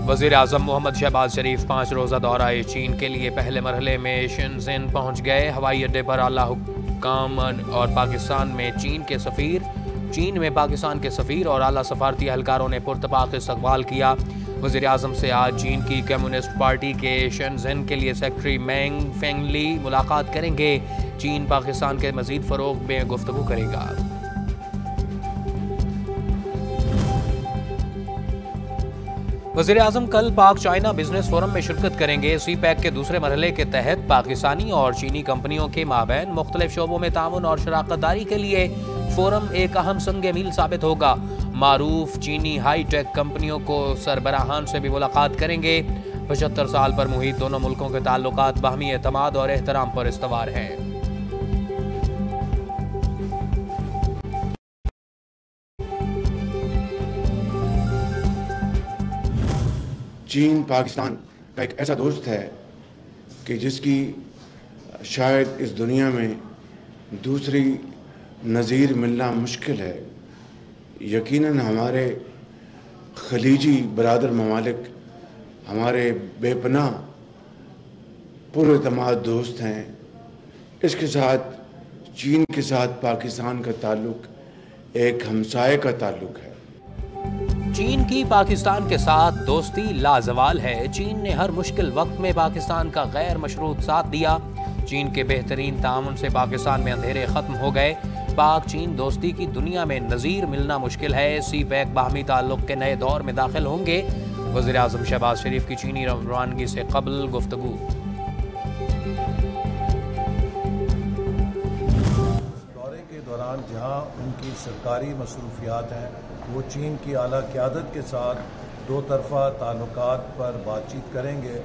वज़ीर आज़म मोहम्मद शहबाज शरीफ 5 रोज़ा दौरा चीन के लिए पहले मरहले में शेनज़ेन पहुँच गए। हवाई अड्डे पर आला हुक्काम और पाकिस्तान में चीन में पाकिस्तान के सफ़ीर और आला सफारती एहलकारों ने पुरतपाक इस्तकबाल किया। वज़ीर आज़म से आज चीन की कम्युनिस्ट पार्टी के शेनज़ेन के लिए सेक्रेटरी मैंग फेंगली मुलाकात करेंगे। चीन पाकिस्तान के मज़ीद फ़रोग़ में गुफ्तगू करेगा। वज़ीर आज़म कल पाक चाइना बिजनेस फोरम में शिरकत करेंगे। सी पैक के दूसरे मरहले के तहत पाकिस्तानी और चीनी कंपनियों के माबैन मुख्तलिफ शोबों में ताउन और शराकत दारी के लिए फोरम एक अहम संग मील साबित होगा। मारूफ चीनी हाई टेक कंपनियों को सरबराहान से भी मुलाकात करेंगे। 75 साल पर मुहित दोनों मुल्कों के ताल्लुकात बाहमी एतमाद और एहतराम पर इस्तवार हैं। चीन पाकिस्तान का एक ऐसा दोस्त है कि जिसकी शायद इस दुनिया में दूसरी नज़ीर मिलना मुश्किल है। यकीनन हमारे खलीजी बरादर ममालिक हमारे बेपनाह पुरएतमाद दोस्त हैं। इसके साथ चीन के साथ पाकिस्तान का ताल्लुक़ एक हमसाये का ताल्लुक़ है। चीन की पाकिस्तान के साथ दोस्ती लाजवाल है। चीन ने हर मुश्किल वक्त में पाकिस्तान का गैर मशरूत साथ दिया। चीन के बेहतरीन ताउन से पाकिस्तान में अंधेरे खत्म हो गए। पाक चीन दोस्ती की दुनिया में नज़ीर मिलना मुश्किल है। सी पैक बाहमी ताल्लुक़ के नए दौर में दाखिल होंगे। वज़ीर आज़म शहबाज शरीफ की चीनी रवानगी से कबल गुफ्तगू। दौरे के दौरान जहां उनकी सरकारी मसरूफियात हैं, वो चीन की आला क़यादत के साथ दो तरफ़ा ताल्लुकात पर बातचीत करेंगे।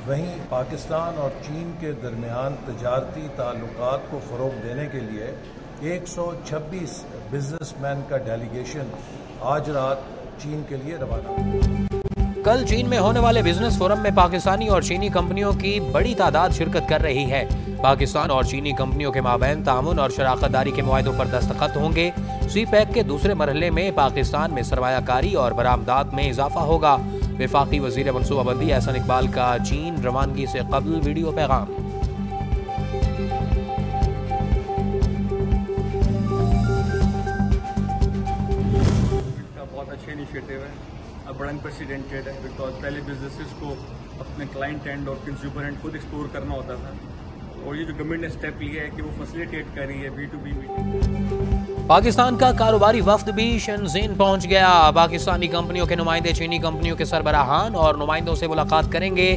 वहीं पाकिस्तान और चीन के दरमियान तजारती ताल्लुकात को फ़रोग़ देने के लिए 126 बिजनेसमैन का डेलीगेशन आज रात चीन के लिए रवाना। कल चीन में होने वाले बिजनेस फोरम में पाकिस्तानी और चीनी कंपनियों की बड़ी तादाद शिरकत कर रही है। पाकिस्तान और चीनी कंपनियों के माबैन ताउन और शराकत दारी के मुआहदों पर दस्तखत होंगे। सी पैक के दूसरे मरहले में पाकिस्तान में सरमायाकारी और बरामदात में इजाफा होगा। वफाकी वजीर मनसूबाबंदी एहसन इकबाल का चीन रवानगी से कबल वीडियो पैगाम। बहुत अच्छे इनिशिएटिव है, बड़ा अनप्रेसिडेंटेड है। बिकॉज पहले बिजनेसेस को अपने क्लाइंट एंड और कंज्यूमर एंड खुद एक्सप्लोर करना होता था, और ये जो गवर्नमेंट ने स्टेप लिया है कि वो फैसिलिटेट कर रही है B2B मीटिंग। पाकिस्तान का कारोबारी वफ्द भी शेनज़ेन पहुंच गया। पाकिस्तानी कंपनियों के नुमाइंदे चीनी कंपनियों के सरबराहान और नुमाइंदों से मुलाकात करेंगे।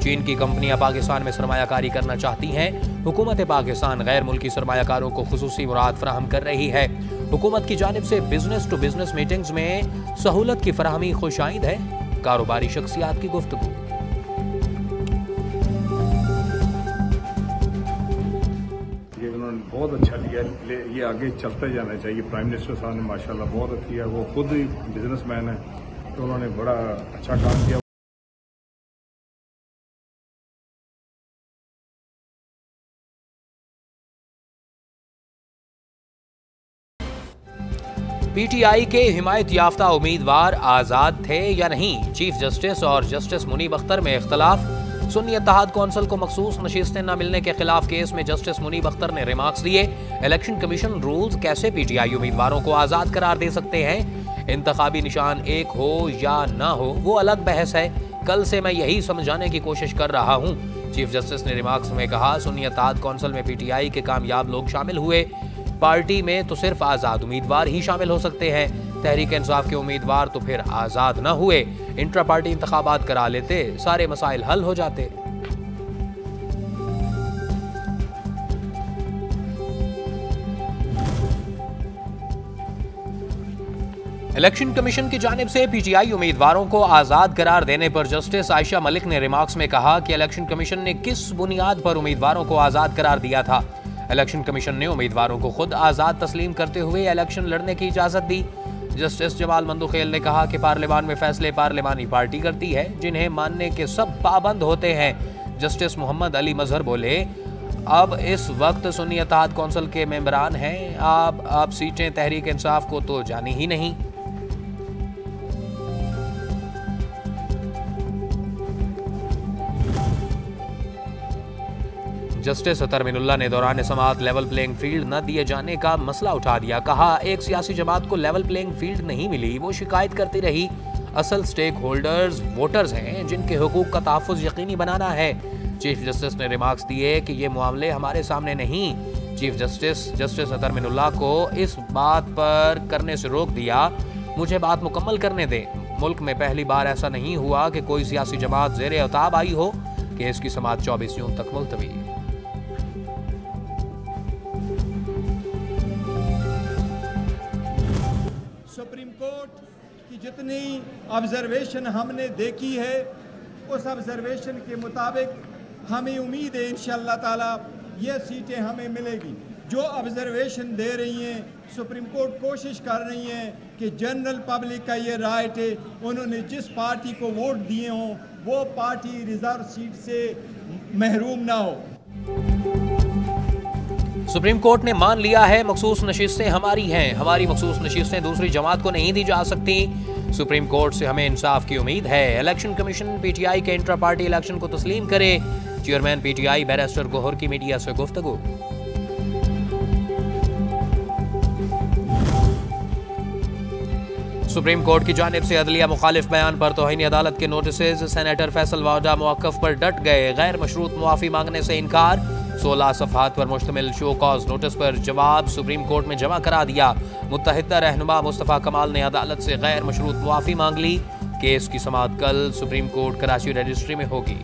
चीन की कंपनियां पाकिस्तान में सरमायाकारी करना चाहती हैं। हुकूमत पाकिस्तान गैर मुल्की सरमायाकारों को खुसूसी मुराद फराहम कर रही है। हुकूमत की जानिब से बिजनेस टू बिजनेस मीटिंग्स में सहूलत की फराहमी खुशाइंद है। कारोबारी शख्सियात की गुफ्तगू। बहुत अच्छा लिया, ये आगे चलता जाना चाहिए। प्राइम मिनिस्टर साहब ने माशाल्लाह बहुत किया, वो खुद ही बिजनेसमैन है, तो उन्होंने बड़ा अच्छा काम किया। PTI के हिमायत याफ्ता उम्मीदवार आज़ाद थे या नहीं? चीफ जस्टिस और जस्टिस मुनीब अख्तर में इख्तलाफ। सुन्नी इत्तेहाद कौंसिल को मखसूस नशिस्तें न मिलने के खिलाफ केस में जस्टिस मुनीब अख्तर ने रिमार्क्स दिए। इलेक्शन कमीशन रूल्स कैसे PTI उम्मीदवारों को आज़ाद करार दे सकते हैं? इंतखाबी निशान एक हो या ना हो वो अलग बहस है। कल से मैं यही समझाने की कोशिश कर रहा हूँ। चीफ जस्टिस ने रिमार्क्स में कहा, सुन्नी इत्तेहाद कौंसिल में PTI के कामयाब लोग शामिल हुए। पार्टी में तो सिर्फ आज़ाद उम्मीदवार ही शामिल हो सकते हैं। तहरीक इंसाफ के उम्मीदवार तो फिर आज़ाद न हुए। इंट्रा पार्टी इंतखाबात करा लेते, सारे मसाइल हल हो जाते। इलेक्शन कमीशन की जानिब से PTI उम्मीदवारों को आज़ाद करार देने पर जस्टिस आयशा मलिक ने रिमार्क्स में कहा कि इलेक्शन कमीशन ने किस बुनियाद पर उम्मीदवारों को आज़ाद करार दिया था। इलेक्शन कमीशन ने उम्मीदवारों को खुद आज़ाद तस्लीम करते हुए इलेक्शन लड़ने की इजाज़त दी। जस्टिस जमाल मंदुखेल ने कहा कि पार्लियामान में फैसले पार्लियामानी पार्टी करती है, जिन्हें मानने के सब पाबंद होते हैं। जस्टिस मोहम्मद अली मजहर बोले, अब इस वक्त सुन्नी इत्तेहाद कौंसिल के मेंबरान हैं, आप सीटें तहरीक इंसाफ को तो जानी ही नहीं। जस्टिस तरमीनुल्लाह ने दौरान समाअत लेवल प्लेइंग फील्ड न दिए जाने का मसला उठा दिया। कहा, एक सियासी जमात को लेवल प्लेइंग फील्ड नहीं मिली, वो शिकायत करती रही। असल स्टेक होल्डर्स वोटर्स हैं जिनके हुकूक का तहफ़्फ़ुज़ यकीनी बनाना है। चीफ जस्टिस ने रिमार्क्स दिए कि ये मामले हमारे सामने नहीं। चीफ जस्टिस तरमीनुल्लाह को इस बात पर करने से रोक दिया। मुझे बात मुकम्मल करने दें। मुल्क में पहली बार ऐसा नहीं हुआ कि कोई सियासी जमात ज़ेरे औताब आई हो। केस की समाअत 24 जून तक मुलतवी। सुप्रीम कोर्ट की जितनी ऑब्जर्वेशन हमने देखी है, उस ऑब्जर्वेशन के मुताबिक हमें उम्मीद है इंशाअल्लाह ताला ये सीटें हमें मिलेगी। जो ऑब्जर्वेशन दे रही हैं, सुप्रीम कोर्ट कोशिश कर रही है कि जनरल पब्लिक का ये राइट है, उन्होंने जिस पार्टी को वोट दिए हों वो पार्टी रिजर्व सीट से महरूम ना हो। सुप्रीम कोर्ट ने मान लिया है मखसूस नशिस्तें हमारी हैं। हमारी मखसूस नशिस्तें दूसरी जमात को नहीं दी जा सकती। सुप्रीम कोर्ट से हमें इंसाफ की उम्मीद है। इलेक्शन कमीशन पीटीआई के इंट्रा पार्टी इलेक्शन को तस्लीम करे। चेयरमैन पीटीआई बैरिस्टर गोहर की मीडिया से गुफ्तगू। सुप्रीम कोर्ट की जानिब से अदलिया मुखालिफ बयान पर तौहीन अदालत के नोटिसेज। सेनेटर फैसल वादा मौक़िफ़ पर डट गए। गैर मशरूत मुआफ़ी मांगने से इनकार। 16 सफ़हात पर मुश्तमिल शो कॉज नोटिस पर जवाब सुप्रीम कोर्ट में जमा करा दिया। मुत्तहिदा रहनुमा मुस्तफ़ा कमाल ने अदालत से गैर मशरूत मुआफ़ी मांग ली। केस की समाअत कल सुप्रीम कोर्ट कराची रजिस्ट्री में होगी।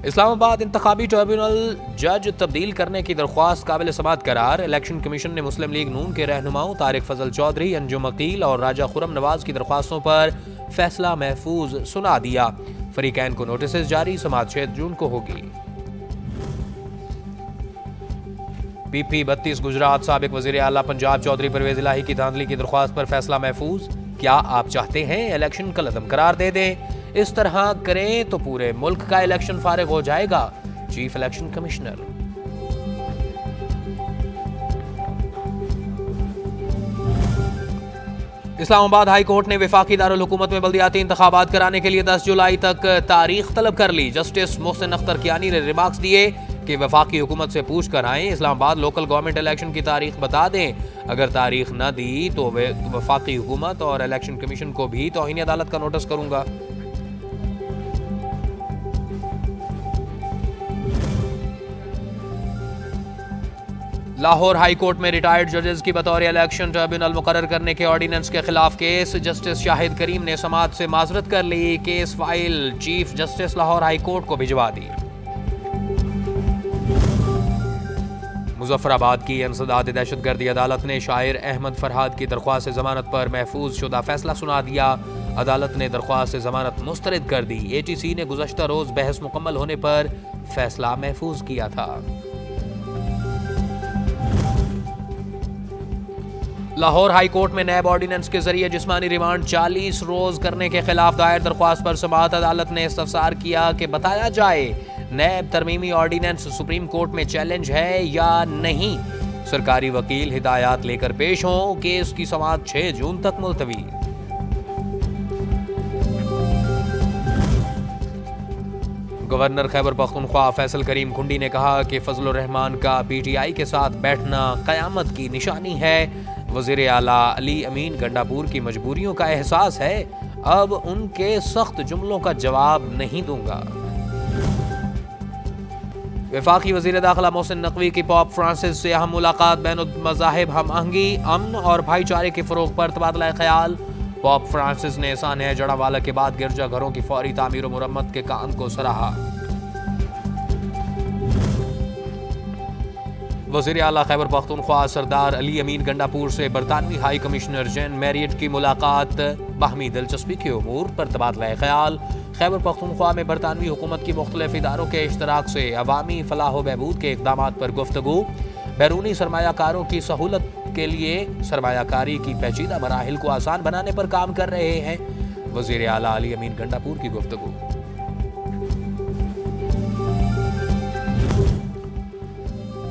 इस्लामाबाद इंतखाबी ट्रिब्यूनल जज तब्दील करने की दरख्वास्त काबिल समाअत करार। इलेक्शन कमीशन ने मुस्लिम लीग नून के रहनुमाओं तारिक फजल चौधरी, अंजुम अकील और राजा खुरम नवाज की दरख्वास्तों पर फैसला महफूज सुना दिया। फरीकैन को नोटिस जारी। समाअत 6 जून को होगी। पीपी 32 गुजरात साबिक वजीर आला पंजाब चौधरी परवेज इलाही की धांधली की दरख्वास्त पर फैसला महफूज। क्या आप चाहते हैं इलेक्शन कलअदम करार दे दें? इस तरह करें तो पूरे मुल्क का इलेक्शन फारिग हो जाएगा। Chief election commissioner. Islamabad high court ने वफाकी दारुल हुकूमत में बल्दियाती इंतखाबात कराने के लिए 10 जुलाई तक तारीख तलब कर ली। जस्टिस मोहसिन अख्तर कियानी ने रिमार्क्स दिए कि वफाकी हुकूमत से पूछ कर आएं, इस्लामाबाद लोकल गवर्नमेंट इलेक्शन की तारीख बता दें। अगर तारीख न दी तो वफाकी हुकूमत और इलेक्शन कमीशन को भी तौहीन अदालत का नोटिस करूंगा। लाहौर हाई कोर्ट में रिटायर्ड जजेस की बतौर इलेक्शन ट्रिब्यूनल मुकर्रर करने के ऑर्डिनेंस के खिलाफ केस। जस्टिस शाहिद करीम ने समाअत से माजरत कर ली। Case file chief justice Lahore high court को भिजवा दी। मुजफ्फराबाद की इंसदाद दहशतगर्दी अदालत ने शायर अहमद फरहाद की दरख्वास्त जमानत पर महफूज शुदा फैसला सुना दिया। अदालत ने दरख्वास्त जमानत मुस्तरद कर दी। ATC ने गुज़श्ता रोज बहस मुकम्मल होने पर फैसला महफूज किया था। लाहौर हाई कोर्ट में नैब ऑर्डिनेंस के जरिए जिस्मानी रिमांड 40 रोज करने के खिलाफ दायर दरख्वास्त पर समाअत अदालत ने इस्तफसार किया कि बताया जाए नैब तरमीमी ऑर्डिनेंस सुप्रीम कोर्ट में चैलेंज है या नहीं। सरकारी वकील हिदायत लेकर पेश हों। केस की समाअत 6 जून तक मुलतवी। गवर्नर खैबर पख्तूनख्वा फैसल करीम खुंडी ने कहा कि फजलुर रहमान का PTI के साथ बैठना कयामत की निशानी है। वज़ीर आला अली अमीन गंडापुर की मजबूरियों का एहसास है। अब उनके सख्त जुमलों का जवाब नहीं दूंगा। वफाकी वज़ीर दाखिला मोहसिन नकवी की पोप फ्रांसिस से अहम मुलाकात। बैनुल मज़ाहिब हम आहंगी, अमन और भाईचारे के फ़रोग़ पर तबादला ख्याल। पोप फ्रांसिस ने सानह जड़ावाला के बाद गिरजा घरों की फौरी तामीर व मुरम्मत के काम को सराहा। वज़ीर आला खैबर पख्तूनख्वा सरदार अली अमीन गंडापुर से बरतानवी हाई कमिश्नर जैन मैरियट की मुलाकात। बाहमी दिलचस्पी के उमूर पर तबादला ख्याल। खैबर पख्तूनख्वा में बरतानवी हुकूमत की मुख्तलिफ इदारों के इश्तराक से अवामी फलाह बहबूद के इक़दामात पर गुफ्तगू। बैरूनी सरमायाकारों की सहूलत के लिए सरमायाकारी की पेचीदा मराहिल को आसान बनाने पर काम कर रहे हैं। वज़ीर आला अली अमीन गंडापुर की गुफ्तगू।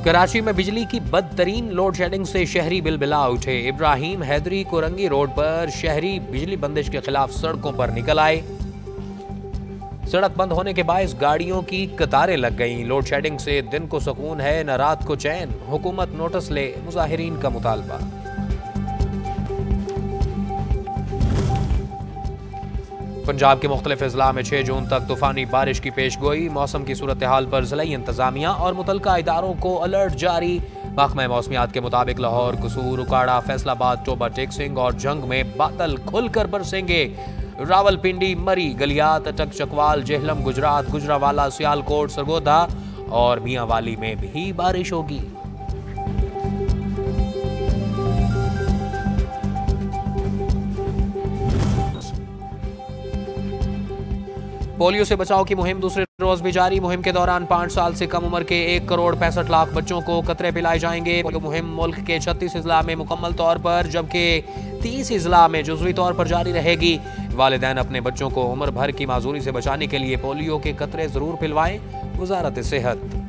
कराची में बिजली की बदतरीन लोड शेडिंग से शहरी बिलबिला उठे। इब्राहिम हैदरी कोरंगी रोड पर शहरी बिजली बंदिश के खिलाफ सड़कों पर निकल आए। सड़क बंद होने के बायस गाड़ियों की कतारें लग गईं। लोड शेडिंग से दिन को सुकून है न रात को चैन, हुकूमत नोटिस ले, मुजाहिरीन का मुतालबा। पंजाब के मुख्तलिफ अजला में 6 जून तक तूफानी बारिश की पेशगोई। मौसम की सूरत हाल पर ज़िला इंतजामिया और मुतलका इदारों को अलर्ट जारी। महकमा मौसमियात के मुताबिक लाहौर, कसूर, उकाड़ा, फैसलाबाद, टोबा टेक्सिंग और जंग में बादल खुलकर बरसेंगे। रावलपिंडी, मरी, गलियात, अटक, चकवाल, जेहलम, गुजरात, गुजरावाला, सियालकोट, सरगोधा और मियांवाली में भी बारिश होगी। पोलियो से बचाव की मुहिम दूसरे रोज भी जारी। मुहिम के दौरान 5 साल से कम उम्र के 1 करोड़ 65 लाख बच्चों को कतरे पिलाए जाएंगे। पोलियो मुहिम मुल्क के 36 अजला में मुकम्मल तौर पर, जबकि 30 अजला में जुज़वी तौर पर जारी रहेगी। वालिदैन अपने बच्चों को उम्र भर की माजूरी से बचाने के लिए पोलियो के कतरे जरूर पिलवाएं। वजारत सेहत।